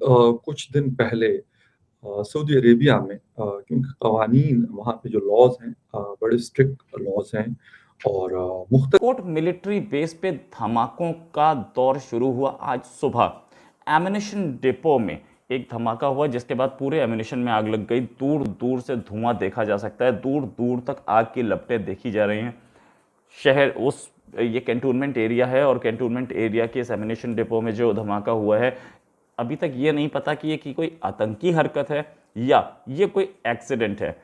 कुछ दिन पहले सऊदी अरेबिया में क्योंकि कवानीन वहाँ पे जो लॉज़ हैं बड़े स्ट्रिक्ट लॉज़ हैं और मुख्त कोट मिलिट्री बेस पे धमाकों का दौर शुरू हुआ आज सुबह। एमिनेशन डिपो में एक धमाका हुआ जिसके बाद पूरे एमिनेशन में आग लग गई। दूर दूर से धुआं देखा जा सकता है, दूर दूर तक आग की लपटें देखी जा रही हैं। शहर उस ये कैंटोनमेंट एरिया है और कैंटोनमेंट एरिया के इस एमिनेशन डिपो में जो धमाका हुआ है, अभी तक ये नहीं पता कि ये की कोई आतंकी हरकत है या ये कोई एक्सीडेंट है।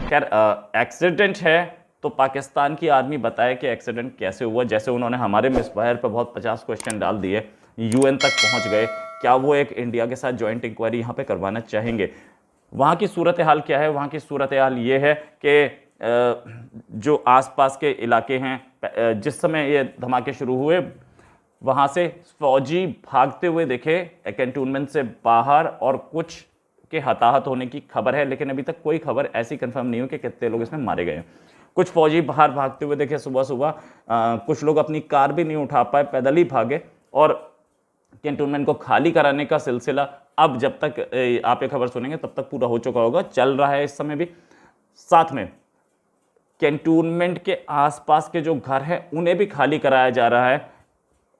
खैर एक्सीडेंट है तो पाकिस्तान की आर्मी बताए कि एक्सीडेंट कैसे हुआ। जैसे उन्होंने हमारे मिसफायर पर बहुत 50 क्वेश्चन डाल दिए, यूएन तक पहुंच गए। क्या वो एक इंडिया के साथ जॉइंट इंक्वायरी यहाँ पे करवाना चाहेंगे? वहाँ की सूरत हाल क्या है? वहाँ की सूरत हाल ये है कि जो आसपास के इलाके हैं, जिस समय ये धमाके शुरू हुए वहाँ से फौजी भागते हुए दिखे कैंटोनमेंट से बाहर, और कुछ के हताहत होने की खबर है, लेकिन अभी तक कोई खबर ऐसी कंफर्म नहीं हो कि कितने लोग इसमें मारे गए। कुछ फौजी बाहर भागते हुए देखे सुबह सुबह, कुछ लोग अपनी कार भी नहीं उठा पाए, पैदल ही भागे, और कैंटोनमेंट को खाली कराने का सिलसिला अब जब तक आप ये खबर सुनेंगे तब तक पूरा हो चुका होगा, चल रहा है इस समय भी। साथ में कैंटोनमेंट के आसपास के जो घर हैं उन्हें भी खाली कराया जा रहा है।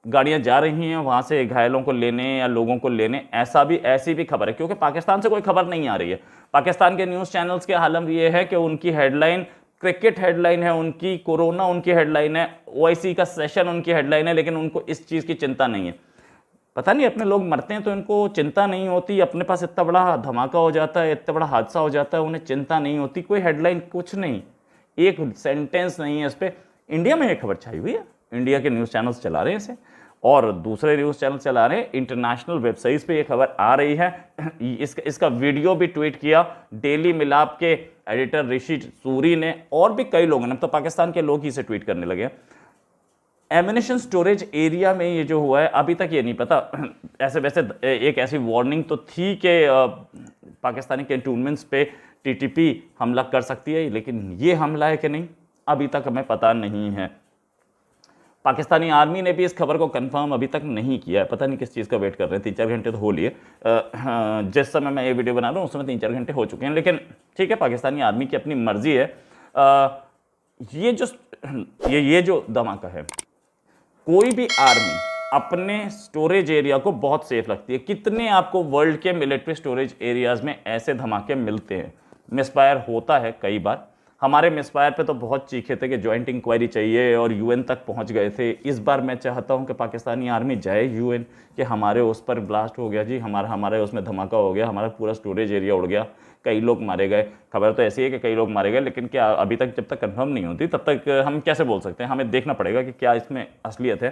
गाड़ियां जा रही हैं वहां से घायलों को लेने या लोगों को लेने, ऐसी भी खबर है, क्योंकि पाकिस्तान से कोई खबर नहीं आ रही है। पाकिस्तान के न्यूज़ चैनल्स के हालत ये है कि उनकी हेडलाइन क्रिकेट हेडलाइन है, उनकी कोरोना उनकी हेडलाइन है, ओआईसी का सेशन उनकी हेडलाइन है, लेकिन उनको इस चीज़ की चिंता नहीं है। पता नहीं, अपने लोग मरते हैं तो इनको चिंता नहीं होती, अपने पास इतना बड़ा धमाका हो जाता है, इतना बड़ा हादसा हो जाता है, उन्हें चिंता नहीं होती। कोई हेडलाइन कुछ नहीं, एक सेंटेंस नहीं है इस पर। इंडिया में ये खबर छाई हुई है, इंडिया के न्यूज़ चैनल्स चला रहे हैं इसे, और दूसरे न्यूज़ चैनल चला रहे हैं, इंटरनेशनल वेबसाइट्स पे ये खबर आ रही है। इसका वीडियो भी ट्वीट किया डेली मिलाप के एडिटर ऋषि सूरी ने, और भी कई लोगों ने, तो पाकिस्तान के लोग ही इसे ट्वीट करने लगे। एमिनेशन स्टोरेज एरिया में ये जो हुआ है अभी तक ये नहीं पता। ऐसे वैसे एक ऐसी वार्निंग तो थी कि पाकिस्तानी कैंटोनमेंट्स पे टीटीपी हमला कर सकती है, लेकिन ये हमला है कि नहीं अभी तक हमें पता नहीं है। पाकिस्तानी आर्मी ने भी इस खबर को कंफर्म अभी तक नहीं किया है, पता नहीं किस चीज़ का वेट कर रहे हैं। 3-4 घंटे तो हो लिए, जिस समय मैं ये वीडियो बना रहा हूँ उस समय 3-4 घंटे हो चुके हैं, लेकिन ठीक है, पाकिस्तानी आर्मी की अपनी मर्जी है। ये जो धमाका है, कोई भी आर्मी अपने स्टोरेज एरिया को बहुत सेफ रखती है। कितने आपको वर्ल्ड के मिलिट्री स्टोरेज एरियाज में ऐसे धमाके मिलते हैं? मिसफायर होता है कई बार। हमारे मिसफायर पे तो बहुत चीखे थे कि जॉइंट इंक्वायरी चाहिए, और यूएन तक पहुंच गए थे। इस बार मैं चाहता हूं कि पाकिस्तानी आर्मी जाए यूएन, कि हमारे उस पर ब्लास्ट हो गया जी, हमारे उसमें धमाका हो गया, हमारा पूरा स्टोरेज एरिया उड़ गया, कई लोग मारे गए। खबर तो ऐसी है कि कई लोग मारे गए, लेकिन क्या अभी तक जब तक कंफर्म नहीं होती तब तक हम कैसे बोल सकते हैं? हमें देखना पड़ेगा कि क्या इसमें असलियत है।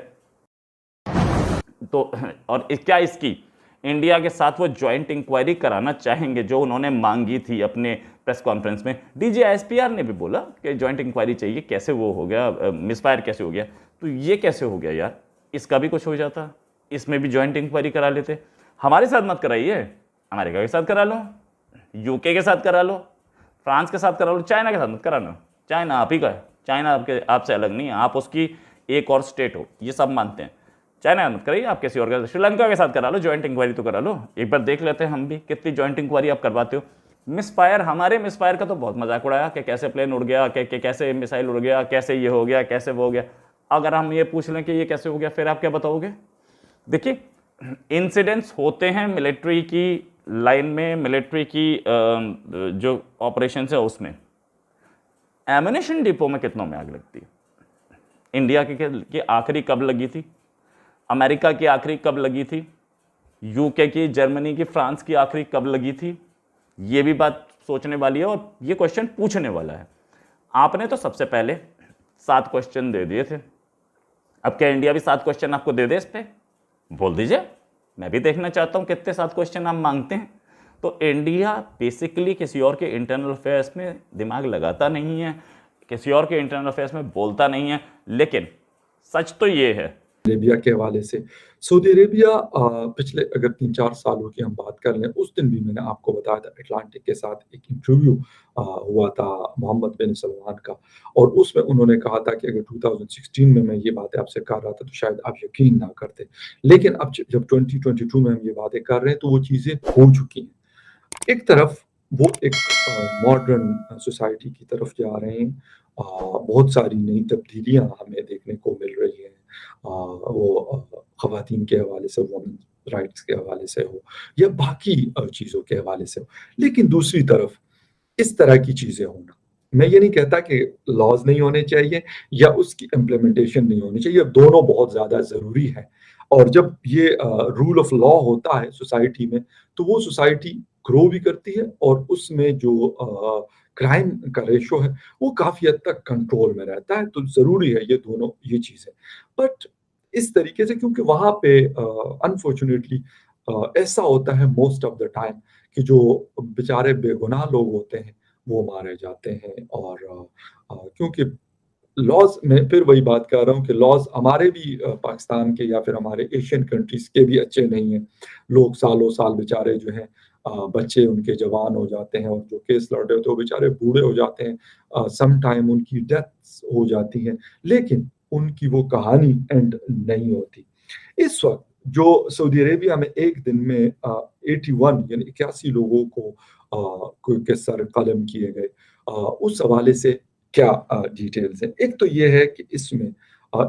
तो और क्या इसकी इंडिया के साथ वो जॉइंट इंक्वायरी कराना चाहेंगे जो उन्होंने मांगी थी अपने प्रेस कॉन्फ्रेंस में। डीजीआईएसपीआर ने भी बोला कि जॉइंट इंक्वायरी चाहिए। कैसे वो हो गया, मिसफायर कैसे हो गया? तो ये कैसे हो गया यार? इसका भी कुछ हो जाता, इसमें भी जॉइंट इंक्वायरी करा लेते। हमारे साथ मत कराइए, अमेरिका के साथ करा लो, यूके के साथ करा लो, फ्रांस के साथ करा लो, चाइना के साथ मत करा लो। चाइना आप ही का है, चाइना आपसे अलग नहीं है, आप उसकी एक और स्टेट हो, ये सब मानते हैं। चाइना मत कराइए, आप किसी और का, श्रीलंका के साथ करा लो, जॉइंट इंक्वायरी तो करा लो। एक बार देख लेते हैं हम भी कितनी जॉइंट इंक्वायरी आप करवाते हो। मिसफायर, हमारे मिसफायर का तो बहुत मजाक उड़ाया कि कैसे प्लेन उड़ गया, कैसे मिसाइल उड़ गया, कैसे ये हो गया, कैसे वो हो गया। अगर हम ये पूछ लें कि ये कैसे हो गया, फिर आप क्या बताओगे? देखिए, इंसिडेंट्स होते हैं मिलिट्री की लाइन में, मिलिट्री की जो ऑपरेशन है उसमें। एमिनेशन डिपो में कितनों में आग लगती है? इंडिया की आखिरी कब लगी थी? अमेरिका की आखिरी कब लगी थी? यूके की, जर्मनी की, फ्रांस की आखिरी कब लगी थी? ये भी बात सोचने वाली है, और ये क्वेश्चन पूछने वाला है। आपने तो सबसे पहले 7 क्वेश्चन दे दिए थे, अब क्या इंडिया भी 7 क्वेश्चन आपको दे दे? इस पे बोल दीजिए, मैं भी देखना चाहता हूं कितने 7 क्वेश्चन आप मांगते हैं। तो इंडिया बेसिकली किसी और के इंटरनल अफेयर्स में दिमाग लगाता नहीं है, किसी और के इंटरनल अफेयर्स में बोलता नहीं है, लेकिन सच तो ये है अरेबिया के हवाले से। सऊदी अरेबिया पिछले अगर 3-4 सालों की हम बात कर लें, उस दिन भी मैंने आपको बताया था अटलांटिक के साथ एक इंटरव्यू हुआ था मोहम्मद बिन सलमान का और उसमें उन्होंने कहा था कि अगर 2016 में मैं ये बातें आपसे कर रहा था तो शायद आप यकीन ना करते। लेकिन अब जब 2022 में हम ये बातें कर रहे हैं तो वो चीज़ें हो चुकी हैं। एक तरफ वो एक मॉडर्न सोसाइटी की तरफ जा रहे हैं। बहुत सारी नई तब्दीलियाँ हमें देखने को मिल रही हैं। वो ख़वातीन के हवाले से, वुमेन राइट्स के हवाले से हो या बाकी चीज़ों के हवाले से हो। लेकिन दूसरी तरफ इस तरह की चीज़ें होना, मैं ये नहीं कहता कि लॉज़ नहीं होने चाहिए या उसकी इम्प्लीमेंटेशन नहीं होनी चाहिए, दोनों बहुत ज़्यादा ज़रूरी है। और जब ये रूल ऑफ लॉ होता है सोसाइटी में, तो वो सोसाइटी ग्रो भी करती है और उसमें जो क्राइम का रेशो है, वो काफ़ी हद तक कंट्रोल में रहता है, तो ज़रूरी है ये दोनों ये चीज़ें। बट इस तरीके से क्योंकि वहाँ पे अनफॉर्च्यूनेटली ऐसा होता है मोस्ट ऑफ द टाइम कि जो बेचारे बेगुनाह लोग होते हैं, वो मारे जाते हैं और क्योंकि लॉज़ मैं फिर वही बात कर रहा हूँ कि लॉज़ हमारे भी पाकिस्तान के या फिर हमारे एशियन कंट्रीज़ के भी अच्छे नहीं हैं। लोग सालों-साल बेचारे जो हैं बच्चे उनके जवान हो जाते हैं और जो केस लड़ रहे होते हैं वो बेचारे बूढ़े हो जाते हैं। सम टाइम उनकी डेथ्स हो जाती हैं, लेकिन उनकी वो कहानी एंड नहीं होती। इस वक़्त जो सऊदी अरेबिया में एक दिन में 81 यानी 81 लोगों को के सर कलम किए गए। उस हवाले से क्या डिटेल्स हैं? एक तो ये है कि इसमें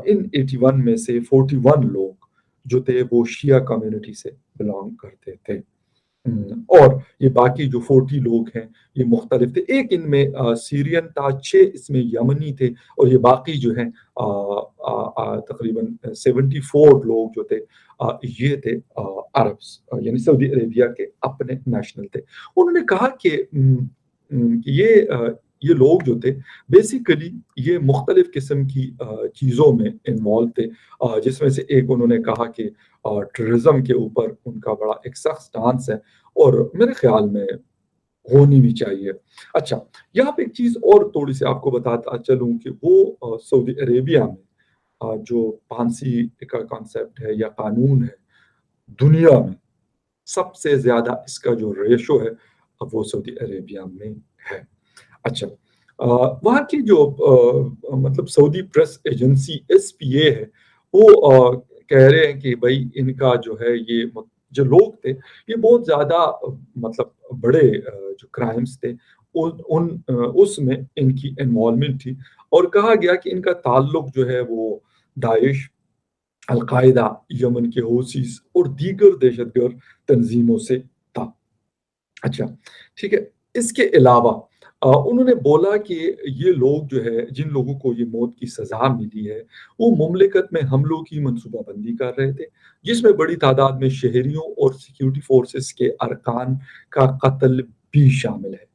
इन 81 में से 41 लोग जो थे वो शिया कम्युनिटी से बिलॉन्ग करते थे। और ये बाकी जो 40 लोग हैं, ये मुख्तलिफ थे। एक इनमें सीरियन था, 6 इसमें यमनी थे और ये बाकी जो हैं तकरीबन 74 लोग जो थे ये थे अरब्स यानी सऊदी अरेबिया के अपने नेशनल थे। उन्होंने कहा कि ये लोग जो थे बेसिकली ये मुख्तलिफ किस्म की चीज़ों में इन्वॉल्व थे। जिसमें से एक उन्होंने कहा कि टेररिज़्म के ऊपर उनका बड़ा एक सख्त स्टांस है और मेरे ख़्याल में होनी भी चाहिए। अच्छा, यहाँ पे एक चीज़ और थोड़ी-सी आपको बताता चलूँ कि वो सऊदी अरेबिया में जो फांसी का कॉन्सेप्ट है या कानून है, दुनिया में सबसे ज़्यादा इसका जो रेशो है, वो सऊदी अरेबिया में है। अच्छा वहाँ की जो मतलब सऊदी प्रेस एजेंसी एसपीए है, वो कह रहे हैं कि भई इनका जो है ये जो लोग थे, ये बहुत ज़्यादा मतलब बड़े जो क्राइम्स थे, उसमें इनकी इन्वॉल्वमेंट थी और कहा गया कि इनका ताल्लुक जो है वो दाइश, अल-कायदा, यमन के हूसीस और दीगर दहशतगर्द तंज़ीमों से था। अच्छा, ठीक है। इसके अलावा उन्होंने बोला कि ये लोग जो है, जिन लोगों को ये मौत की सज़ा मिली है, वो मुमलिकत में हमलों की मंसूबाबंदी कर रहे थे, जिसमें बड़ी तादाद में शहरियों और सिक्योरिटी फोर्सेस के अरकान का कत्ल भी शामिल है।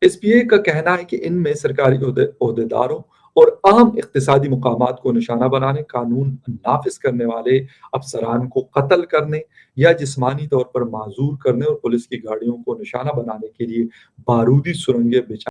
एसपीए का कहना है कि इनमें सरकारी ओहदेदारों और अहम इक़्तिसादी मुकामात को निशाना बनाने, कानून नाफ़िज़ करने वाले अफ़सरान को कत्ल करने या जिस्मानी तौर पर माज़ूर करने और पुलिस की गाड़ियों को निशाना बनाने के लिए बारूदी सुरंगें बिछा